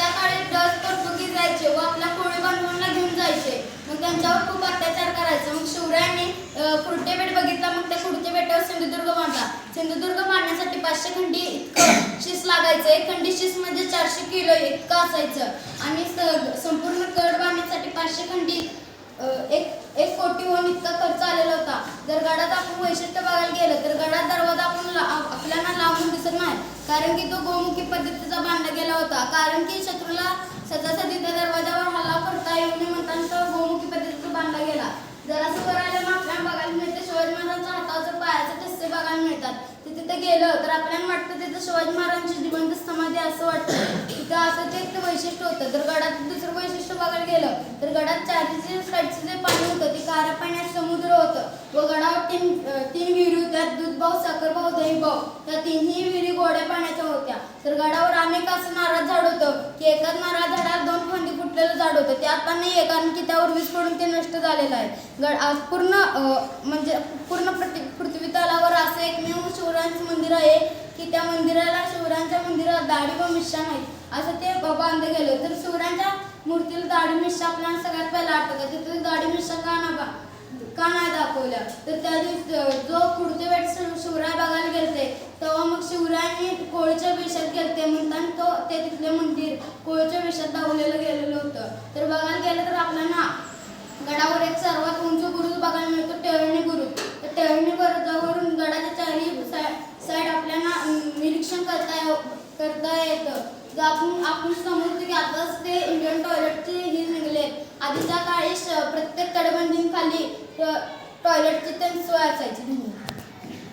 त्या काळी डच पोर्तुगीज यायचे व आपल्या कोळी बांधवांना घेऊन जायचे. मग त्यांच्यावर खूप अत्याचार करायचे. मग शिवरायांनी खुर्टे बेट बघितला. मग त्या खुर्टे बेटावर सिंधुदुर्ग बांधला. सिंधुदुर्ग बांधण्यासाठी 500 खंडी इतकं शीस लागायचं. एक खंडी शीस म्हणजे 400 किलो इतकं असायचं. आणि संपूर्ण गड बांधण्यासाठी 500 खंडी एक कोटी होऊन इतका खर्च आलेला होता. जर गडात आपण वैशिष्ट्य बघायला गेलं तर गडात दरवाजा आपल्याला लावून दिसत नाही, कारण की तो गोमुखी पद्धतीचा बांधला गेला होता. कारण की शत्रूला सजासजी त्या दरवाजावर हल्ला करता येऊ नये म्हणताना तो गोमुखी पद्धतीचा बांधला गेला. जरासं वर आल्यानं आपल्याला बघायला मिळते शिवाजी महाराजांच्या हातावर पायाचे ठसे बघायला मिळतात. तिथं गेलं तर आपल्याला वाटतं तिथं शिवाजी महाराजांची जिवंत समाधी असं वाटतं. तिथं असं ते वैशिष्ट्य होतं. तर गडात दुसरं वैशिष्ट्य बघायला गेलं तर गडात चारीचे साईडचं जे पाणी होतं ते खाऱ्या पाण्यात समुद्र होतं व गडावर तीन विहिरी होत्या. दूधभाव, साखरभाव, दहीभाव त्या तिन्ही विहिरी गोड्या पाण्याच्या होत्या. तर गडावर अनेक असं नारळ झाड होतं की एकाच नारळ झाडाला 2 फांदी फुटलेलं झाड होतं. ते आता नाही आहे, कारण की त्यावर वीज पडून ते नष्ट झालेलं आहे. पूर्ण पृथ्वी तलावर असं एकमेव शिवरायांचं मंदिर आहे की त्या मंदिराला शिवरायांच्या मंदिरात दाढी व मिशा नाहीत असं ते बांधलं गेलं. तर शिवरायांच्या मूर्तीला दाढी मिशा आपल्याला सगळ्यात पहिला आठवतं. तिथे दाढी मिशा का नाही दाखवल्या? तर त्या दिवशी जो खुर्टे बेट शिवराय बघायला गेलते तेव्हा मग शिवरायांनी कोळीच्या वेशात गेलते म्हणताना ते तिथले मंदिर कोळीच्या वेशात दाखवलेलं गेलेलं होतं. तर बघायला गेलं तर आपल्याला गडावर एक सर्वात उंच बुरुज बघायला मिळतो, टेहळणी बुरुज. तर टेहळणी बुरुजावरून गडाच्या चारी साईड आपल्याला निरीक्षण करता येतं. जर आपण समजतो की आताच ते इंडियन टॉयलेटचे हे निघले. आधीच्या काळी प्रत्येक तटबंदीखाली टॉयलेटची सोय असायची.